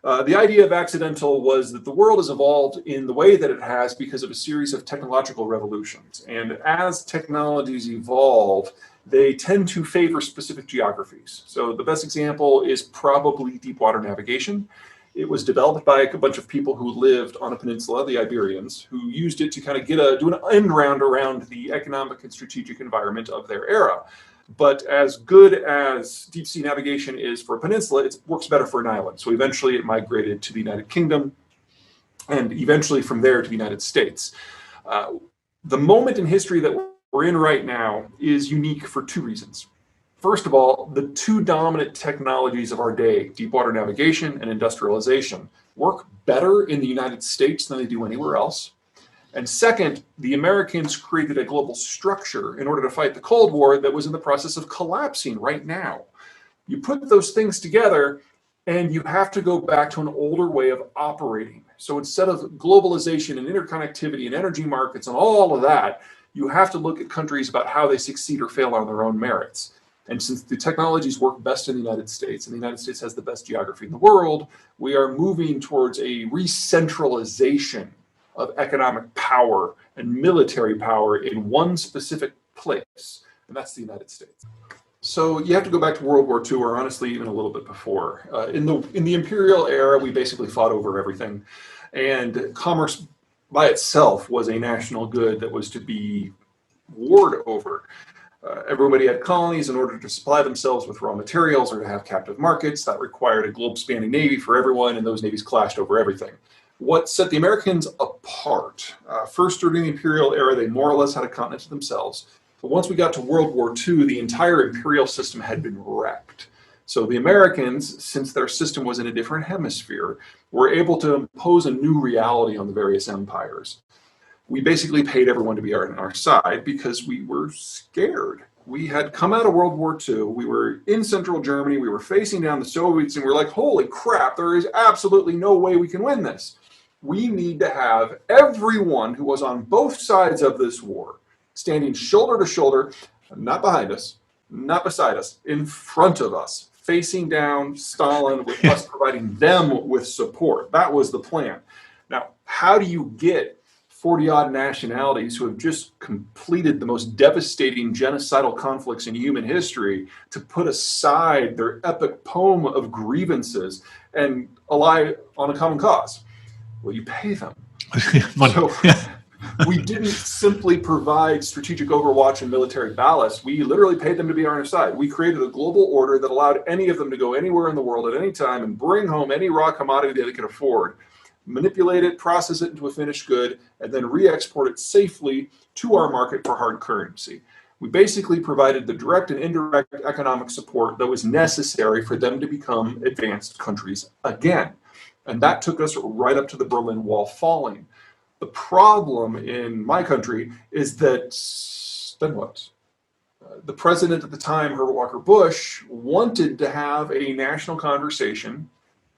The idea of accidental was that the world has evolved in the way that it has because of a series of technological revolutions. And as technologies evolve, they tend to favor specific geographies. So the best example is probably deep water navigation. It was developed by a bunch of people who lived on a peninsula, the Iberians, who used it to kind of do an end round around the economic and strategic environment of their era. But as good as deep sea navigation is for a peninsula, it works better for an island. So eventually it migrated to the United Kingdom, and eventually from there to the United States. The moment in history that we're in right now is unique for two reasons. First of all, the two dominant technologies of our day, deep water navigation and industrialization, work better in the United States than they do anywhere else. And second, the Americans created a global structure in order to fight the Cold War that was in the process of collapsing right now. You put those things together and you have to go back to an older way of operating. So instead of globalization and interconnectivity and energy markets and all of that, you have to look at countries about how they succeed or fail on their own merits. And since the technologies work best in the United States, and the United States has the best geography in the world, we are moving towards a re-centralization of economic power and military power in one specific place, and that's the United States. So you have to go back to World War II, or honestly even a little bit before. In the imperial era, we basically fought over everything, and commerce by itself was a national good that was to be warred over. Everybody had colonies in order to supply themselves with raw materials or to have captive markets. That required a globe-spanning navy for everyone, and those navies clashed over everything. What set the Americans apart? First, during the imperial era, they more or less had a continent to themselves. But once we got to World War II, the entire imperial system had been wrecked. So the Americans, since their system was in a different hemisphere, were able to impose a new reality on the various empires. We basically paid everyone to be on our side because we were scared. We had come out of World War II. We were in central Germany. We were facing down the Soviets, and we were like, holy crap, there is absolutely no way we can win this. We need to have everyone who was on both sides of this war standing shoulder to shoulder, not behind us, not beside us, in front of us, facing down Stalin, with us providing them with support. That was the plan. Now, how do you get 40-odd nationalities who have just completed the most devastating genocidal conflicts in human history to put aside their epic poem of grievances and ally on a common cause? Well, you pay them. So we didn't simply provide strategic overwatch and military ballast. We literally paid them to be on our side. We created a global order that allowed any of them to go anywhere in the world at any time and bring home any raw commodity that they could afford, manipulate it, process it into a finished good, and then re-export it safely to our market for hard currency. We basically provided the direct and indirect economic support that was necessary for them to become advanced countries again. And that took us right up to the Berlin Wall falling. The problem in my country is that, then what? The president at the time, Herbert Walker Bush, wanted to have a national conversation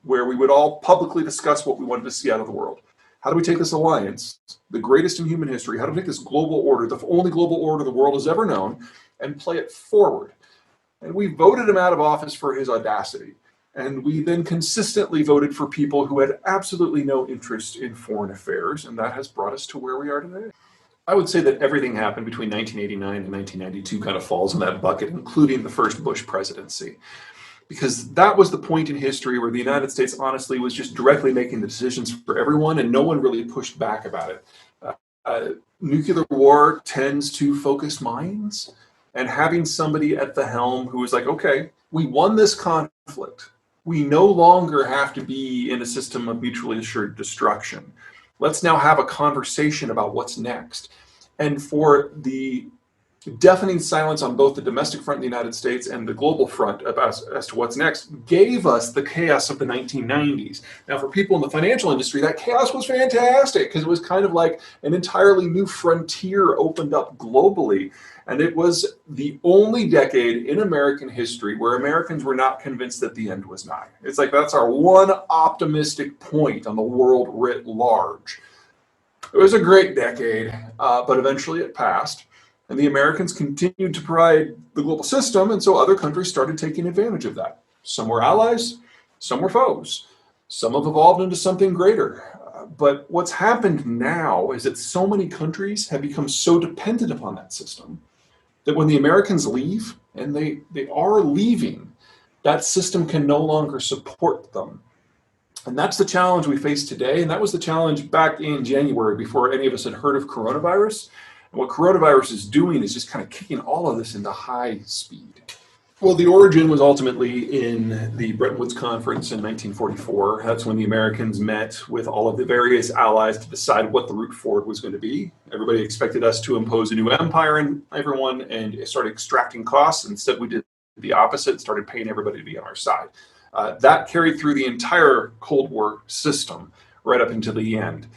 where we would all publicly discuss what we wanted to see out of the world. How do we take this alliance, the greatest in human history, how do we take this global order, the only global order the world has ever known, and play it forward? And we voted him out of office for his audacity. And we then consistently voted for people who had absolutely no interest in foreign affairs, and that has brought us to where we are today. I would say that everything happened between 1989 and 1992 kind of falls in that bucket, including the first Bush presidency. Because that was the point in history where the United States honestly was just directly making the decisions for everyone, and no one really pushed back about it. Nuclear war tends to focus minds, and having somebody at the helm who was like, okay, we won this conflict. We no longer have to be in a system of mutually assured destruction. Let's now have a conversation about what's next. And for the deafening silence on both the domestic front in the United States and the global front as to what's next gave us the chaos of the 1990s. Now, for people in the financial industry, that chaos was fantastic because it was kind of like an entirely new frontier opened up globally. And it was the only decade in American history where Americans were not convinced that the end was nigh. It's like that's our one optimistic point on the world writ large. It was a great decade, but eventually it passed. And the Americans continued to provide the global system, and so other countries started taking advantage of that. Some were allies, some were foes. Some have evolved into something greater. But what's happened now is that so many countries have become so dependent upon that system that when the Americans leave, and they are leaving, that system can no longer support them. And that's the challenge we face today. And that was the challenge back in January before any of us had heard of coronavirus. And what coronavirus is doing is just kind of kicking all of this into high speed. Well, the origin was ultimately in the Bretton Woods Conference in 1944. That's when the Americans met with all of the various allies to decide what the route forward was going to be. Everybody expected us to impose a new empire on everyone and start extracting costs. Instead, we did the opposite, started paying everybody to be on our side. That carried through the entire Cold War system right up until the end.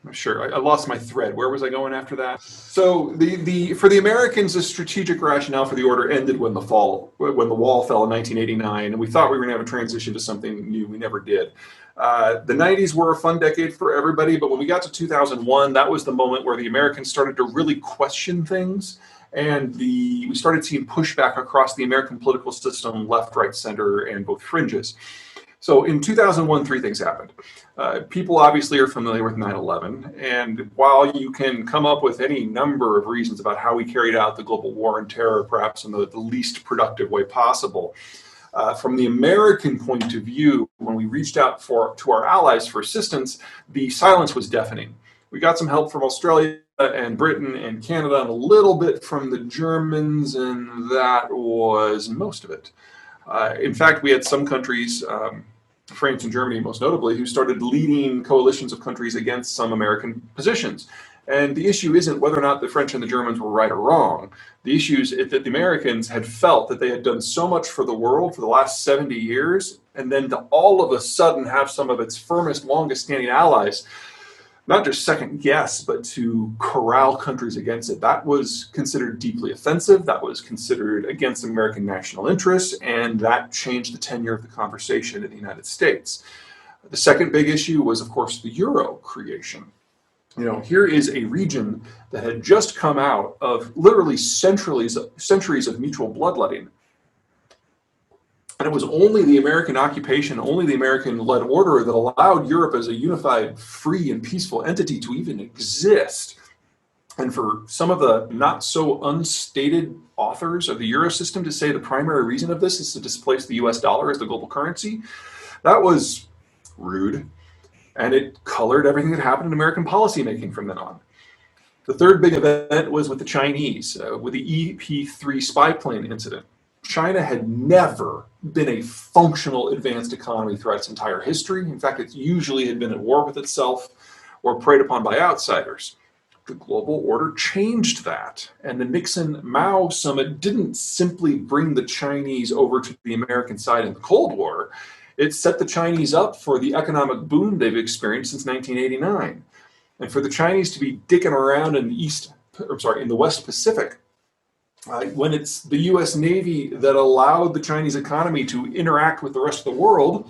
I'm sure I lost my thread. Where was I going after that? So for the Americans, the strategic rationale for the order ended when the wall fell in 1989, and we thought we were going to have a transition to something new. We never did. The 90s were a fun decade for everybody, but when we got to 2001, that was the moment where the Americans started to really question things, and we started seeing pushback across the American political system, left, right, center, and both fringes. So in 2001, three things happened. People obviously are familiar with 9/11, and while you can come up with any number of reasons about how we carried out the global war on terror, perhaps in the least productive way possible, from the American point of view, when we reached out to our allies for assistance, the silence was deafening. We got some help from Australia and Britain and Canada, and a little bit from the Germans, and that was most of it. In fact, we had some countries, France and Germany most notably, who started leading coalitions of countries against some American positions. And the issue isn't whether or not the French and the Germans were right or wrong. The issue is that the Americans had felt that they had done so much for the world for the last 70 years, and then to all of a sudden have some of its firmest, longest standing allies not just second guess, but to corral countries against it. That was considered deeply offensive. That was considered against American national interests, and that changed the tenor of the conversation in the United States. The second big issue was, of course, the euro creation. Here is a region that had just come out of literally centuries of mutual bloodletting. And it was only the American occupation, only the American-led order that allowed Europe as a unified, free, and peaceful entity to even exist. And for some of the not so unstated authors of the euro system to say the primary reason of this is to displace the US dollar as the global currency, that was rude. And it colored everything that happened in American policymaking from then on. The third big event was with the Chinese, with the EP-3 spy plane incident. China had never been a functional advanced economy throughout its entire history. In fact, it usually had been at war with itself or preyed upon by outsiders. The global order changed that. And the Nixon-Mao summit didn't simply bring the Chinese over to the American side in the Cold War. It set the Chinese up for the economic boom they've experienced since 1989. And for the Chinese to be dicking around in the West Pacific, when it's the US Navy that allowed the Chinese economy to interact with the rest of the world,